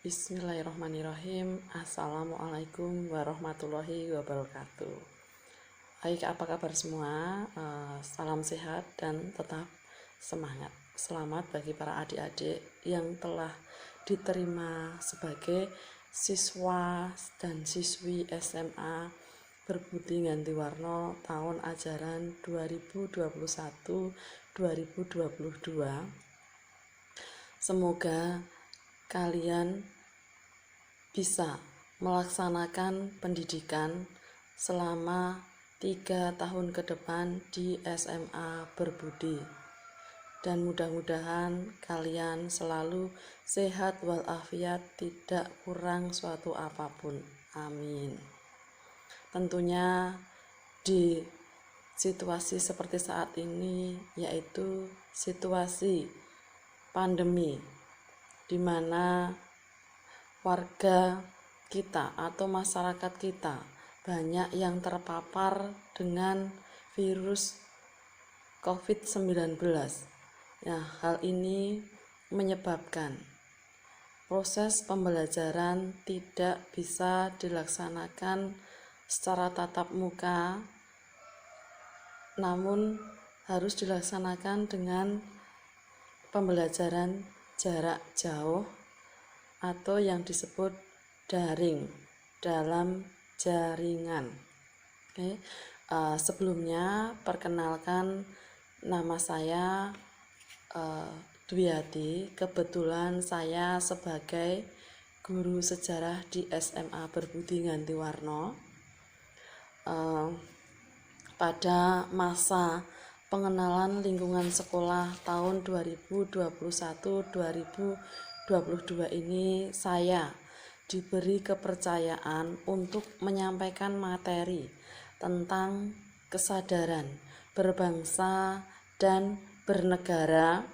Bismillahirrahmanirrahim. Assalamualaikum warahmatullahi wabarakatuh. Baik, apa kabar semua? Salam sehat dan tetap semangat. Selamat bagi para adik-adik yang telah diterima sebagai siswa dan siswi SMA Berbudi Gantiwarno tahun ajaran 2021-2022. Semoga kalian bisa melaksanakan pendidikan selama 3 tahun ke depan di SMA Berbudi, dan mudah-mudahan kalian selalu sehat walafiat, tidak kurang suatu apapun. Amin. Tentunya di situasi seperti saat ini, yaitu situasi pandemi, di mana warga kita atau masyarakat kita banyak yang terpapar dengan virus COVID-19. Nah, hal ini menyebabkan proses pembelajaran tidak bisa dilaksanakan secara tatap muka, namun harus dilaksanakan dengan pembelajaran jarak jauh atau yang disebut daring dalam jaringan. Sebelumnya perkenalkan, nama saya Dwiati. Kebetulan saya sebagai guru sejarah di SMA Berbudi Gantiwarno. Pada masa pengenalan lingkungan sekolah tahun 2021-2022 ini, saya diberi kepercayaan untuk menyampaikan materi tentang kesadaran berbangsa dan bernegara.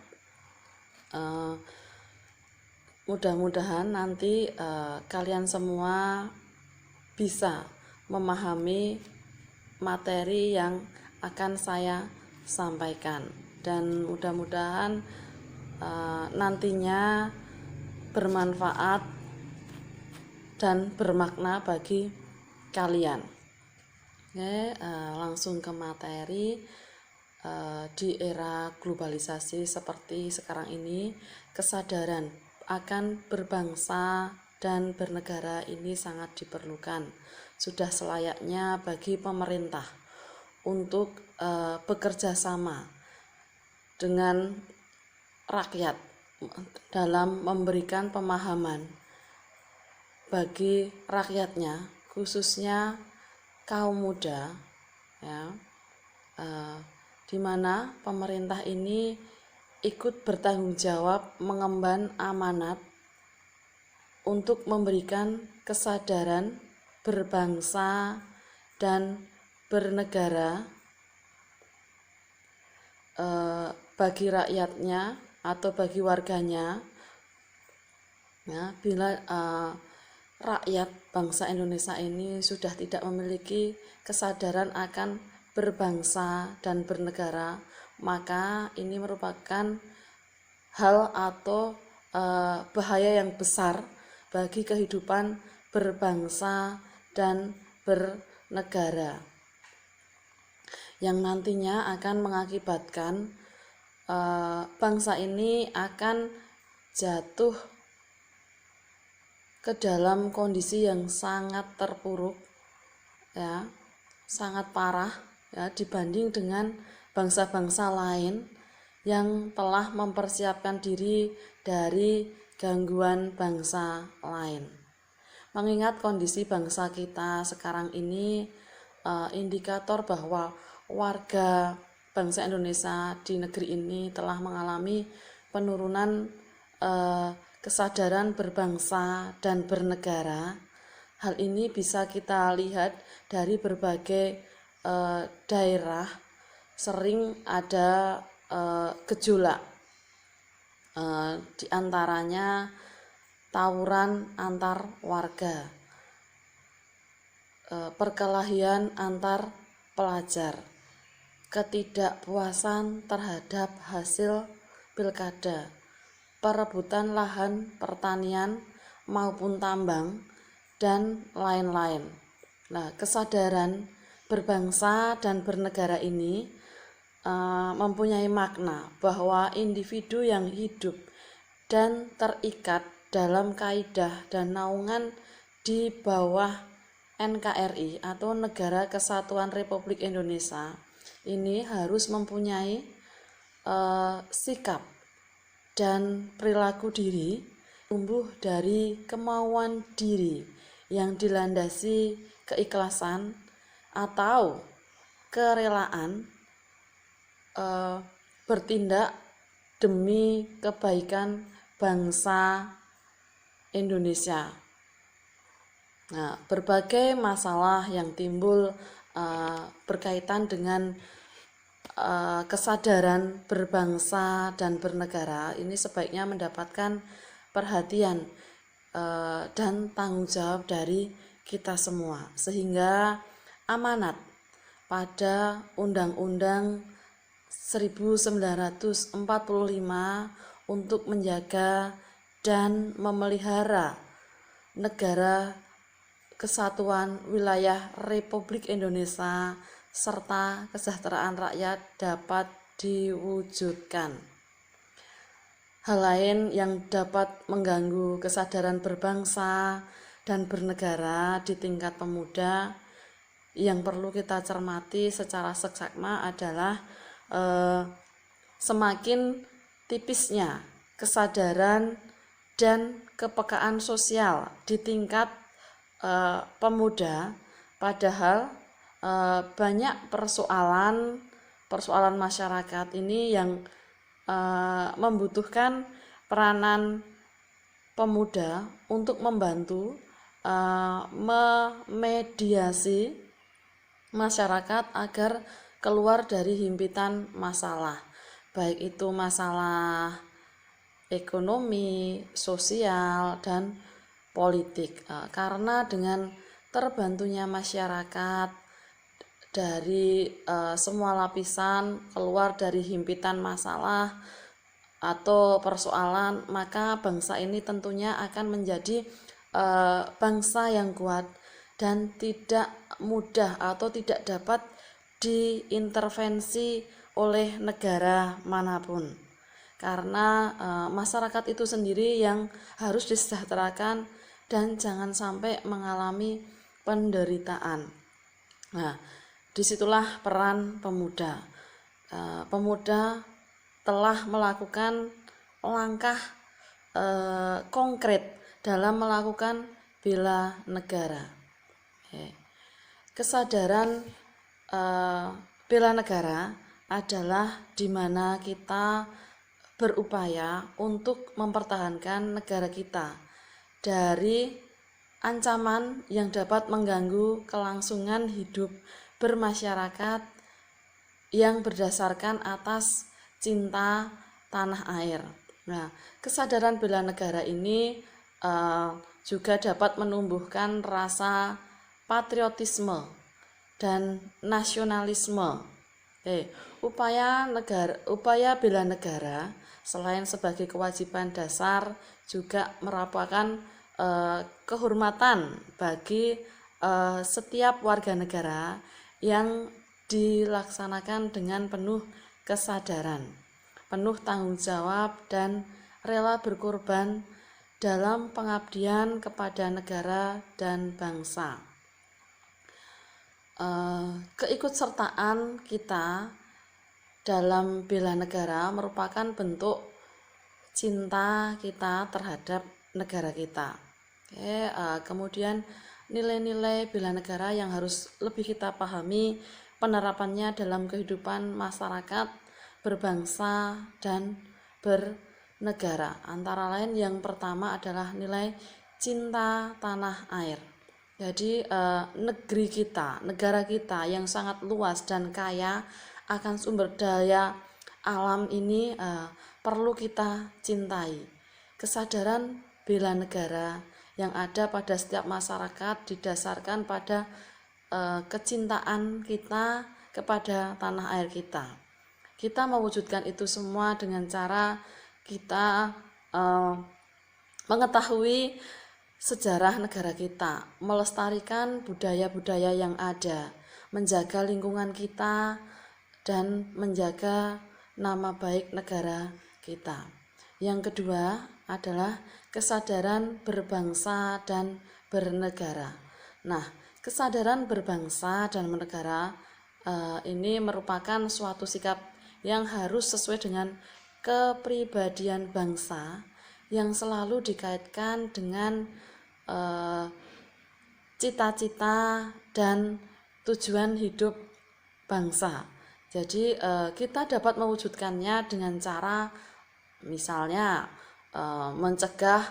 Mudah-mudahan nanti kalian semua bisa memahami materi yang akan saya sampaikan, dan mudah-mudahan nantinya bermanfaat dan bermakna bagi kalian. Langsung ke materi. Di era globalisasi seperti sekarang ini, kesadaran akan berbangsa dan bernegara ini sangat diperlukan. Sudah selayaknya bagi pemerintah untuk bekerja sama dengan rakyat dalam memberikan pemahaman bagi rakyatnya, khususnya kaum muda, ya, di mana pemerintah ini ikut bertanggung jawab mengemban amanat untuk memberikan kesadaran berbangsa dan bernegara bagi rakyatnya atau bagi warganya. Ya, bila rakyat bangsa Indonesia ini sudah tidak memiliki kesadaran akan berbangsa dan bernegara, maka ini merupakan hal atau bahaya yang besar bagi kehidupan berbangsa dan bernegara, yang nantinya akan mengakibatkan bangsa ini akan jatuh ke dalam kondisi yang sangat terpuruk, ya, sangat parah, ya, dibanding dengan bangsa-bangsa lain yang telah mempersiapkan diri dari gangguan bangsa lain. Mengingat kondisi bangsa kita sekarang ini, indikator bahwa warga bangsa Indonesia di negeri ini telah mengalami penurunan kesadaran berbangsa dan bernegara. Hal ini bisa kita lihat dari berbagai daerah sering ada gejolak, di antaranya tawuran antar warga, perkelahian antar pelajar, ketidakpuasan terhadap hasil pilkada, perebutan lahan pertanian maupun tambang, dan lain-lain. Nah, kesadaran berbangsa dan bernegara ini mempunyai makna bahwa individu yang hidup dan terikat dalam kaidah dan naungan di bawah NKRI atau Negara Kesatuan Republik Indonesia ini harus mempunyai sikap dan perilaku diri tumbuh dari kemauan diri yang dilandasi keikhlasan atau kerelaan bertindak demi kebaikan bangsa Indonesia. Nah, berbagai masalah yang timbul berkaitan dengan kesadaran berbangsa dan bernegara ini sebaiknya mendapatkan perhatian dan tanggung jawab dari kita semua, sehingga amanat pada Undang-Undang 1945 untuk menjaga dan memelihara negara kesatuan wilayah Republik Indonesia serta kesejahteraan rakyat dapat diwujudkan. Hal lain yang dapat mengganggu kesadaran berbangsa dan bernegara di tingkat pemuda yang perlu kita cermati secara seksama adalah semakin tipisnya kesadaran dan kepekaan sosial di tingkat pemuda, padahal banyak persoalan masyarakat ini yang membutuhkan peranan pemuda untuk membantu memediasi masyarakat agar keluar dari himpitan masalah, baik itu masalah ekonomi, sosial, dan politik. Karena dengan terbantunya masyarakat dari semua lapisan keluar dari himpitan masalah atau persoalan, maka bangsa ini tentunya akan menjadi bangsa yang kuat dan tidak mudah atau tidak dapat diintervensi oleh negara manapun, karena masyarakat itu sendiri yang harus disejahterakan dan jangan sampai mengalami penderitaan. Nah, disitulah peran pemuda. Pemuda telah melakukan langkah konkret dalam melakukan bela negara. Kesadaran bela negara adalah di mana kita berupaya untuk mempertahankan negara kita dari ancaman yang dapat mengganggu kelangsungan hidup bermasyarakat yang berdasarkan atas cinta tanah air. Nah, kesadaran bela negara ini juga dapat menumbuhkan rasa patriotisme dan nasionalisme. Upaya bela negara selain sebagai kewajiban dasar juga merupakan kehormatan bagi setiap warga negara yang dilaksanakan dengan penuh kesadaran, penuh tanggung jawab, dan rela berkorban dalam pengabdian kepada negara dan bangsa. Keikutsertaan kita dalam bela negara merupakan bentuk cinta kita terhadap negara kita. Kemudian nilai-nilai bela negara yang harus lebih kita pahami penerapannya dalam kehidupan masyarakat berbangsa dan bernegara. Antara lain yang pertama adalah nilai cinta tanah air. Jadi negeri kita, negara kita yang sangat luas dan kaya akan sumber daya alam ini perlu kita cintai. Kesadaran bela negara yang ada pada setiap masyarakat didasarkan pada kecintaan kita kepada tanah air kita. Kita mewujudkan itu semua dengan cara kita mengetahui sejarah negara kita, melestarikan budaya-budaya yang ada, menjaga lingkungan kita, dan menjaga nama baik negara kita. Yang kedua adalah kesadaran berbangsa dan bernegara. Nah, kesadaran berbangsa dan bernegara ini merupakan suatu sikap yang harus sesuai dengan kepribadian bangsa yang selalu dikaitkan dengan cita-cita dan tujuan hidup bangsa. Jadi kita dapat mewujudkannya dengan cara misalnya mencegah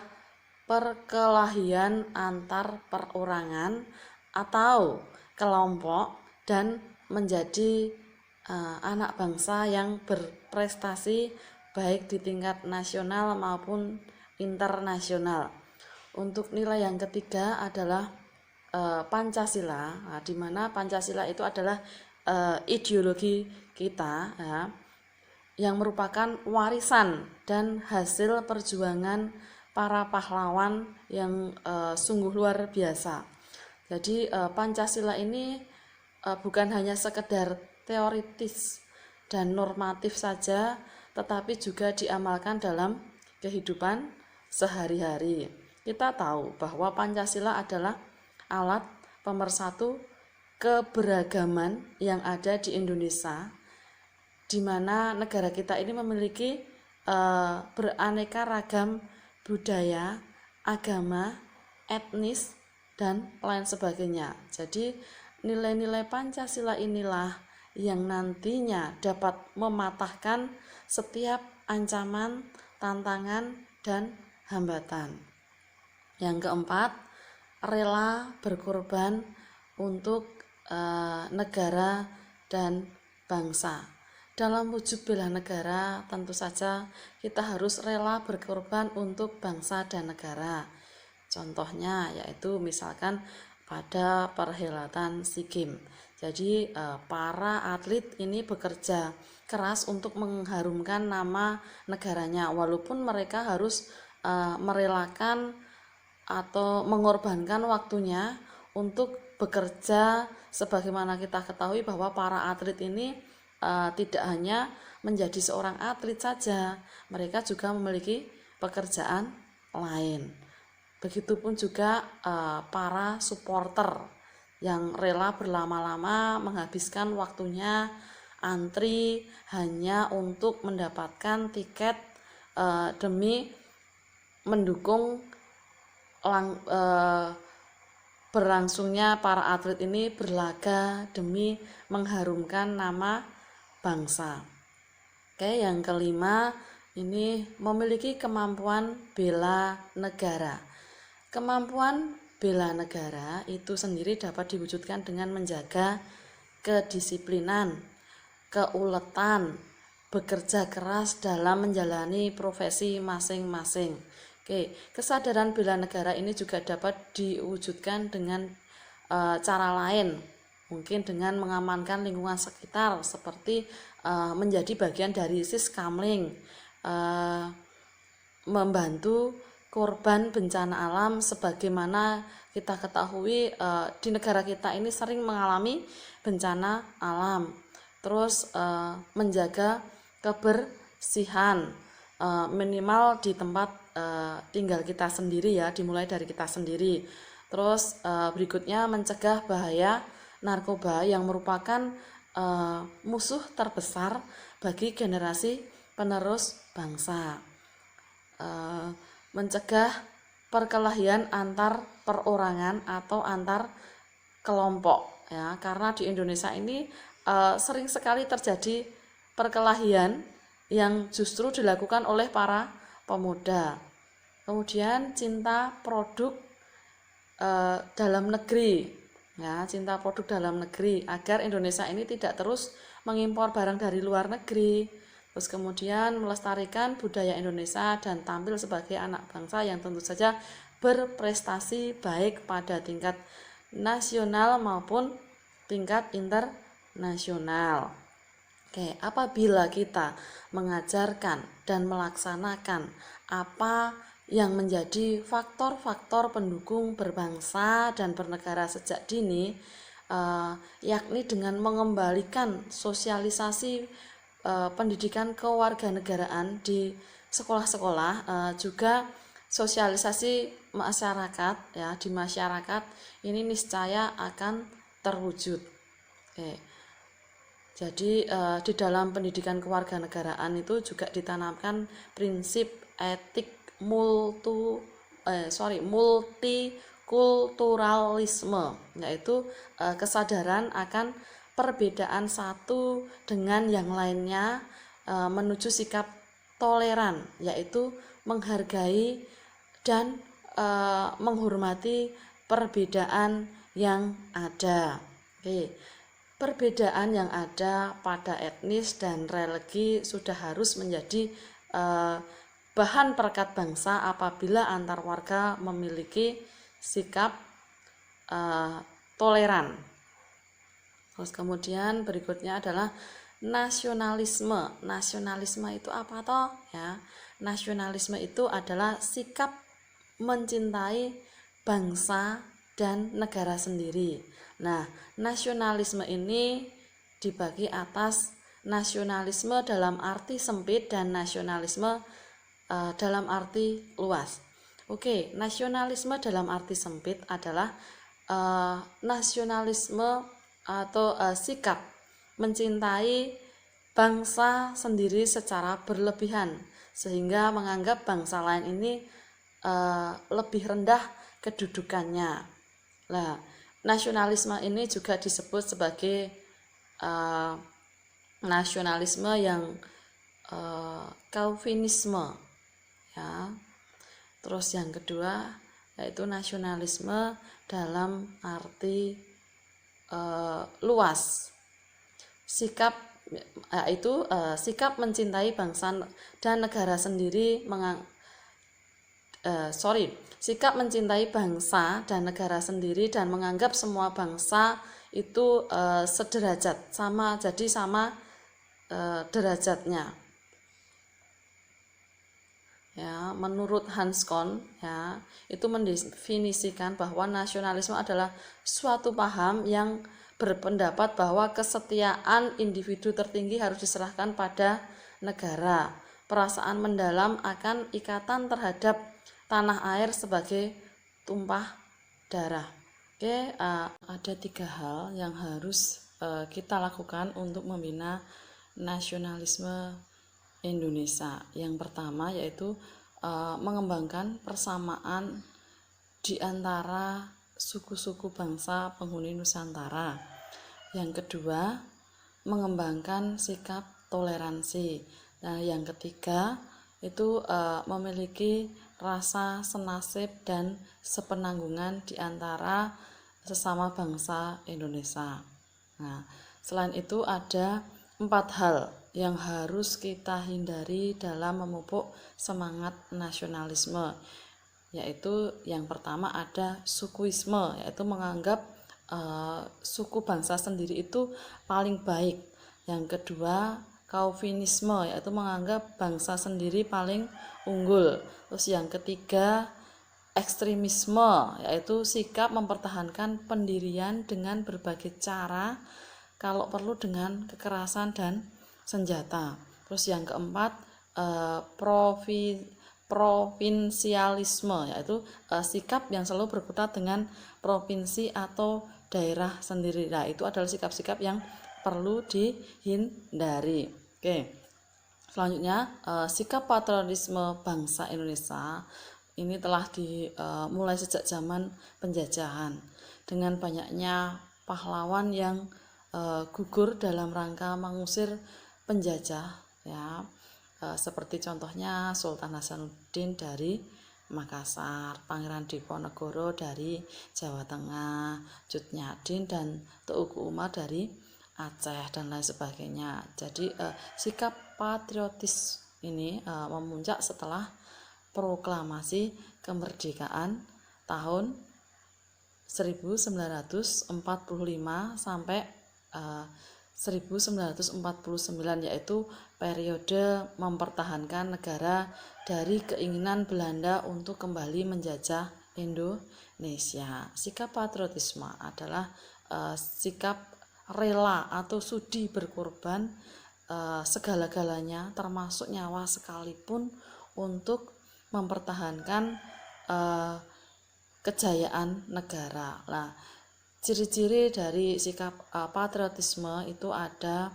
perkelahian antar perorangan atau kelompok dan menjadi anak bangsa yang berprestasi baik di tingkat nasional maupun internasional. Untuk nilai yang ketiga adalah Pancasila, di mana Pancasila itu adalah ideologi kita ya, yang merupakan warisan dan hasil perjuangan para pahlawan yang sungguh luar biasa. Jadi Pancasila ini bukan hanya sekedar teoritis dan normatif saja, tetapi juga diamalkan dalam kehidupan sehari-hari. Kita tahu bahwa Pancasila adalah alat pemersatu keberagaman yang ada di Indonesia, di mana negara kita ini memiliki beraneka ragam budaya, agama, etnis, dan lain sebagainya. Jadi nilai-nilai Pancasila inilah yang nantinya dapat mematahkan setiap ancaman, tantangan, dan hambatan. Yang keempat, rela berkorban untuk negara dan bangsa. Dalam wujud bela negara, tentu saja kita harus rela berkorban untuk bangsa dan negara. Contohnya yaitu misalkan pada perhelatan SEA Games. Jadi para atlet ini bekerja keras untuk mengharumkan nama negaranya, walaupun mereka harus merelakan atau mengorbankan waktunya untuk bekerja. Sebagaimana kita ketahui bahwa para atlet ini tidak hanya menjadi seorang atlet saja, mereka juga memiliki pekerjaan lain. Begitupun juga para supporter yang rela berlama-lama menghabiskan waktunya antri hanya untuk mendapatkan tiket demi mendukung berlangsungnya para atlet ini berlaga demi mengharumkan nama bangsa. Oke, yang kelima ini memiliki kemampuan bela negara. Kemampuan bela negara itu sendiri dapat diwujudkan dengan menjaga kedisiplinan, keuletan, bekerja keras dalam menjalani profesi masing-masing. Oke, kesadaran bela negara ini juga dapat diwujudkan dengan cara lain, mungkin dengan mengamankan lingkungan sekitar seperti menjadi bagian dari Siskamling, membantu korban bencana alam. Sebagaimana kita ketahui di negara kita ini sering mengalami bencana alam, terus menjaga kebersihan minimal di tempat tinggal kita sendiri ya, dimulai dari kita sendiri. Terus berikutnya mencegah bahaya narkoba yang merupakan musuh terbesar bagi generasi penerus bangsa. Mencegah perkelahian antar perorangan atau antar kelompok ya, karena di Indonesia ini sering sekali terjadi perkelahian yang justru dilakukan oleh para pemuda. Kemudian cinta produk dalam negeri ya, cinta produk dalam negeri agar Indonesia ini tidak terus mengimpor barang dari luar negeri. Terus kemudian melestarikan budaya Indonesia dan tampil sebagai anak bangsa yang tentu saja berprestasi baik pada tingkat nasional maupun tingkat internasional. Oke, apabila kita mengajarkan dan melaksanakan apa yang menjadi faktor-faktor pendukung berbangsa dan bernegara sejak dini, yakni dengan mengembalikan sosialisasi pendidikan kewarganegaraan di sekolah-sekolah, juga sosialisasi masyarakat ya di masyarakat ini niscaya akan terwujud. Oke. Jadi di dalam pendidikan kewarganegaraan itu juga ditanamkan prinsip etik multikulturalisme, yaitu kesadaran akan perbedaan satu dengan yang lainnya, menuju sikap toleran, yaitu menghargai dan menghormati perbedaan yang ada. Oke. Perbedaan yang ada pada etnis dan religi sudah harus menjadi bahan perekat bangsa apabila antar warga memiliki sikap toleran. Terus kemudian berikutnya adalah nasionalisme. Nasionalisme itu apa toh? Ya, nasionalisme itu adalah sikap mencintai bangsa dan negara sendiri. Nah, nasionalisme ini dibagi atas nasionalisme dalam arti sempit dan nasionalisme dalam arti luas. Oke, nasionalisme dalam arti sempit adalah nasionalisme atau sikap mencintai bangsa sendiri secara berlebihan sehingga menganggap bangsa lain ini lebih rendah kedudukannya. Nah, nasionalisme ini juga disebut sebagai nasionalisme yang Calvinisme, ya. Terus yang kedua yaitu nasionalisme dalam arti luas, sikap yaitu sikap mencintai bangsa dan negara sendiri sikap mencintai bangsa dan negara sendiri dan menganggap semua bangsa itu sederajat, sama derajatnya. Ya, menurut Hans Kohn, ya, itu mendefinisikan bahwa nasionalisme adalah suatu paham yang berpendapat bahwa kesetiaan individu tertinggi harus diserahkan pada negara. Perasaan mendalam akan ikatan terhadap tanah air sebagai tumpah darah. Oke, ada 3 hal yang harus kita lakukan untuk membina nasionalisme Indonesia. Yang pertama yaitu mengembangkan persamaan di antara suku-suku bangsa penghuni Nusantara. Yang kedua, mengembangkan sikap toleransi. Nah, yang ketiga itu memiliki rasa senasib dan sepenanggungan di antara sesama bangsa Indonesia. Nah, selain itu ada 4 hal yang harus kita hindari dalam memupuk semangat nasionalisme, yaitu yang pertama ada sukuisme, yaitu menganggap suku bangsa sendiri itu paling baik. Yang kedua, Calvinisme, yaitu menganggap bangsa sendiri paling unggul. Terus yang ketiga, ekstremisme, yaitu sikap mempertahankan pendirian dengan berbagai cara, kalau perlu dengan kekerasan dan senjata. Terus yang keempat, provinsialisme, yaitu sikap yang selalu berkutat dengan provinsi atau daerah sendiri. Nah, itu adalah sikap-sikap yang perlu dihindari. Oke. Selanjutnya, sikap patriotisme bangsa Indonesia ini telah dimulai sejak zaman penjajahan dengan banyaknya pahlawan yang gugur dalam rangka mengusir penjajah, ya. Seperti contohnya Sultan Hasanuddin dari Makassar, Pangeran Diponegoro dari Jawa Tengah, Cut Nyadin dan Teuku Umar dari Aceh dan lain sebagainya. Jadi sikap patriotis ini memuncak setelah proklamasi kemerdekaan tahun 1945 sampai 1949, yaitu periode mempertahankan negara dari keinginan Belanda untuk kembali menjajah Indonesia. Sikap patriotisme adalah sikap rela atau sudi berkorban segala-galanya termasuk nyawa sekalipun untuk mempertahankan kejayaan negara. Nah, ciri-ciri dari sikap patriotisme itu ada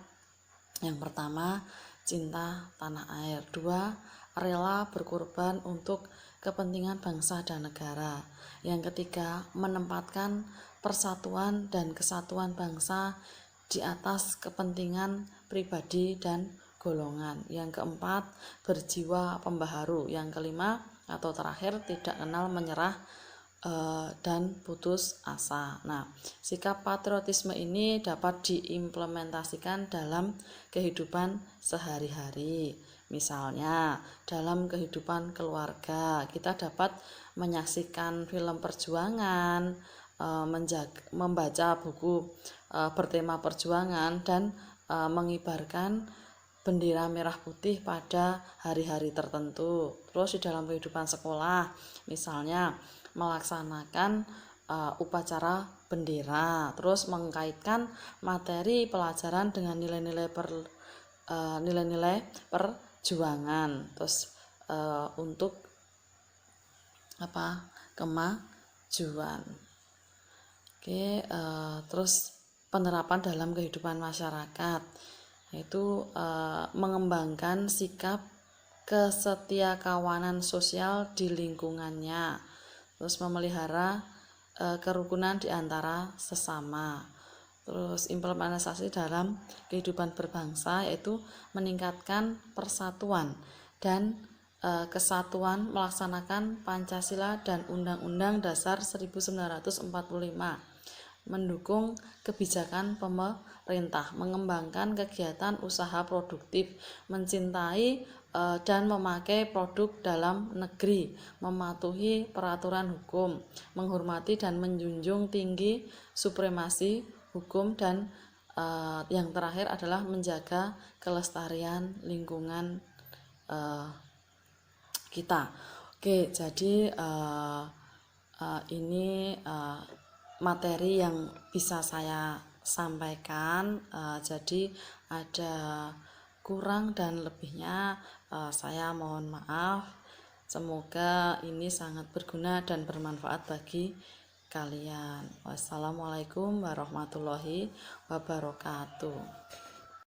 yang pertama, cinta tanah air. Dua, rela berkorban untuk kepentingan bangsa dan negara. Yang ketiga, menempatkan persatuan dan kesatuan bangsa di atas kepentingan pribadi dan golongan. Yang keempat, berjiwa pembaharu. Yang kelima atau terakhir, tidak kenal menyerah dan putus asa. Nah, sikap patriotisme ini dapat diimplementasikan dalam kehidupan sehari-hari. Misalnya, dalam kehidupan keluarga, kita dapat menyaksikan film perjuangan, membaca buku bertema perjuangan, dan mengibarkan bendera merah putih pada hari-hari tertentu. Terus di dalam kehidupan sekolah, misalnya melaksanakan upacara bendera, terus mengkaitkan materi pelajaran dengan nilai-nilai perjuangan, terus untuk kemajuan. Oke, terus penerapan dalam kehidupan masyarakat, yaitu mengembangkan sikap kesetiakawanan sosial di lingkungannya, terus memelihara kerukunan di antara sesama. Terus implementasi dalam kehidupan berbangsa, yaitu meningkatkan persatuan dan kesatuan, melaksanakan Pancasila dan Undang-Undang Dasar 1945, mendukung kebijakan pemerintah, mengembangkan kegiatan usaha produktif, mencintai dan memakai produk dalam negeri, mematuhi peraturan hukum, menghormati dan menjunjung tinggi supremasi hukum, dan yang terakhir adalah menjaga kelestarian lingkungan kita. Oke, jadi ini materi yang bisa saya sampaikan. Jadi ada kurang dan lebihnya, saya mohon maaf. Semoga ini sangat berguna dan bermanfaat bagi kalian. Wassalamualaikum warahmatullahi wabarakatuh.